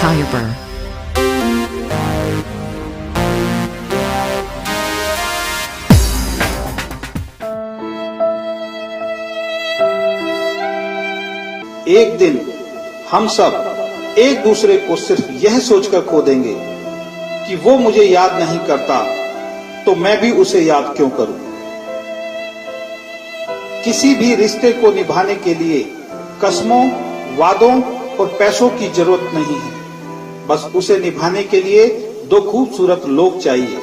Caliber. एक दिन हम सब एक दूसरे को सिर्फ यह सोचकर खो देंगे कि वो मुझे याद नहीं करता तो मैं भी उसे याद क्यों करूं। किसी भी रिश्ते को निभाने के लिए कसमों, वादों और पैसों की जरूरत नहीं है। बस उसे निभाने के लिए दो खूबसूरत लोग चाहिए,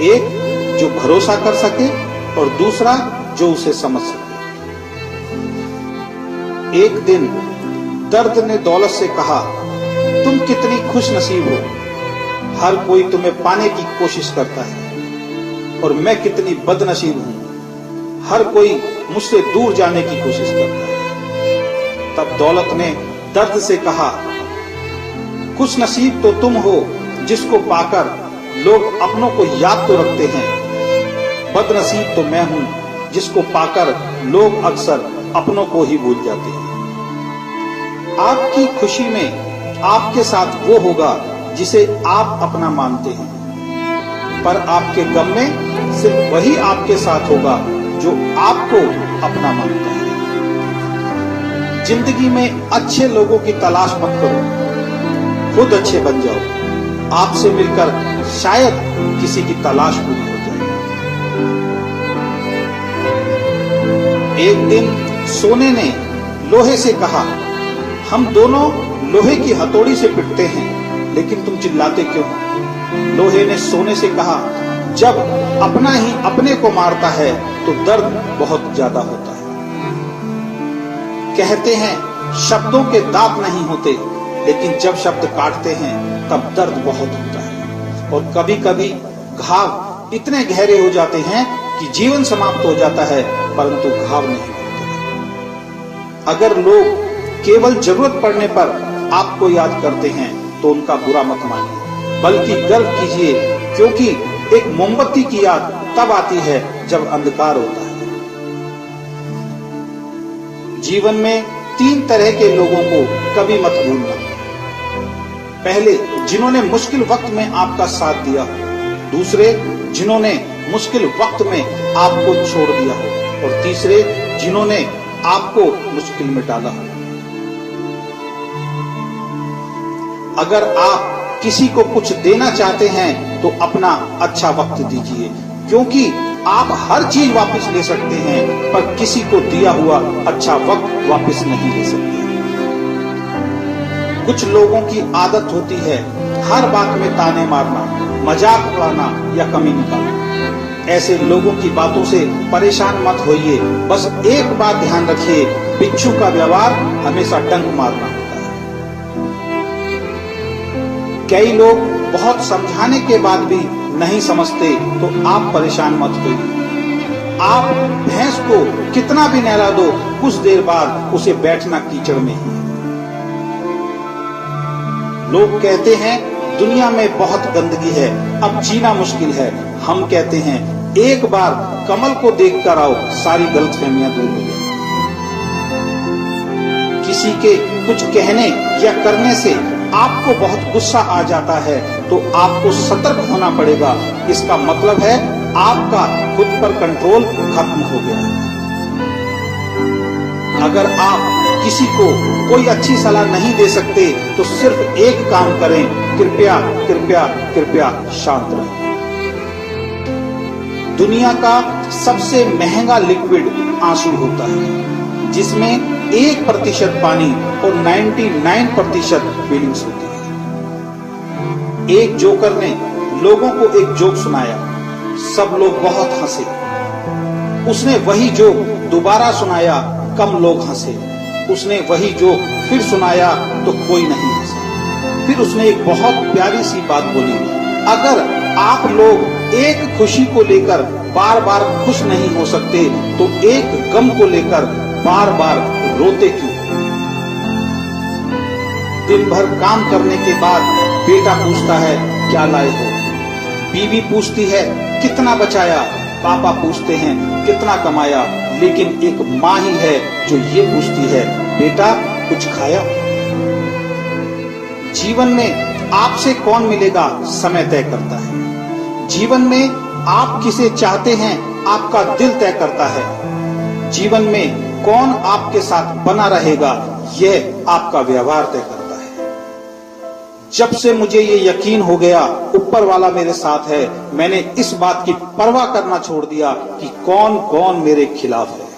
एक जो भरोसा कर सके और दूसरा जो उसे समझ सके। एक दिन दर्द ने दौलत से कहा, तुम कितनी खुश नसीब हो, हर कोई तुम्हें पाने की कोशिश करता है और मैं कितनी बदनसीब हूं, हर कोई मुझसे दूर जाने की कोशिश करता है। तब दौलत ने दर्द से कहा, खुश नसीब तो तुम हो जिसको पाकर लोग अपनों को याद तो रखते हैं, बदनसीब तो मैं हूं जिसको पाकर लोग अक्सर अपनों को ही भूल जाते हैं। आपकी खुशी में आपके साथ वो होगा जिसे आप अपना मानते हैं, पर आपके गम में सिर्फ वही आपके साथ होगा जो आपको अपना मानता है। जिंदगी में अच्छे लोगों की तलाश मत करो, खुद अच्छे बन जाओ। आपसे मिलकर शायद किसी की तलाश पूरी हो जाए। एक दिन सोने ने लोहे से कहा, हम दोनों लोहे की हथौड़ी से पिटते हैं, लेकिन तुम चिल्लाते क्यों? लोहे ने सोने से कहा, जब अपना ही अपने को मारता है तो दर्द बहुत ज्यादा होता है। कहते हैं शब्दों के दांत नहीं होते, लेकिन जब शब्द काटते हैं तब दर्द बहुत होता है। और कभी कभी घाव इतने गहरे हो जाते हैं कि जीवन समाप्त हो जाता है, परंतु घाव नहीं होते। अगर लोग केवल जरूरत पड़ने पर आपको याद करते हैं तो उनका बुरा मत मानिए, बल्कि गर्व कीजिए, क्योंकि एक मोमबत्ती की याद तब आती है जब अंधकार होता है। जीवन में तीन तरह के लोगों को कभी मत भूलना। पहले, जिन्होंने मुश्किल वक्त में आपका साथ दिया हो। दूसरे, जिन्होंने मुश्किल वक्त में आपको छोड़ दिया हो। और तीसरे, जिन्होंने आपको मुश्किल में डाला हो। अगर आप किसी को कुछ देना चाहते हैं तो अपना अच्छा वक्त दीजिए, क्योंकि आप हर चीज वापस ले सकते हैं, पर किसी को दिया हुआ अच्छा वक्त वापस नहीं ले सकते। कुछ लोगों की आदत होती है हर बात में ताने मारना, मजाक उड़ाना या कमी निकालना। ऐसे लोगों की बातों से परेशान मत होइए। बस एक बात ध्यान रखिए, बिच्छू का व्यवहार हमेशा डंक मारना होता है। कई लोग बहुत समझाने के बाद भी नहीं समझते, तो आप परेशान मत होइए। आप भैंस को कितना भी नहला दो, कुछ देर बाद उसे बैठना कीचड़ में ही है। लोग कहते हैं दुनिया में बहुत गंदगी है, अब जीना मुश्किल है। हम कहते हैं एक बार कमल को देख कर आओ, सारी गलतफहमियां दूर हो जाएंगी। किसी के कुछ कहने या करने से आपको बहुत गुस्सा आ जाता है तो आपको सतर्क होना पड़ेगा। इसका मतलब है आपका खुद पर कंट्रोल खत्म हो गया है। अगर आप किसी को कोई अच्छी सलाह नहीं दे सकते तो सिर्फ एक काम करें, कृपया कृपया कृपया शांत रहें। दुनिया का सबसे महंगा लिक्विड आंसू होता है, जिसमें 1% पानी और 99% फीलिंग्स होती है। एक जोकर ने लोगों को एक जोक सुनाया, सब लोग बहुत हंसे। उसने वही जोक दोबारा सुनाया, कम लोग हंसे। उसने वही जोक फिर सुनाया तो कोई नहीं हंसा। फिर उसने एक बहुत प्यारी सी बात बोली, अगर आप लोग एक खुशी को लेकर बार बार खुश नहीं हो सकते तो एक गम को लेकर बार बार रोते क्यों? दिन भर काम करने के बाद बेटा पूछता है क्या लाए हो, बीवी पूछती है कितना बचाया, पापा पूछते हैं कितना कमाया, लेकिन एक माँ ही है जो ये पूछती है बेटा कुछ खाया। जीवन में आपसे कौन मिलेगा समय तय करता है। जीवन में आप किसे चाहते हैं आपका दिल तय करता है। जीवन में कौन आपके साथ बना रहेगा यह आपका व्यवहार तय करता है। जब से मुझे ये यकीन हो गया ऊपर वाला मेरे साथ है, मैंने इस बात की परवाह करना छोड़ दिया कि कौन कौन मेरे खिलाफ है।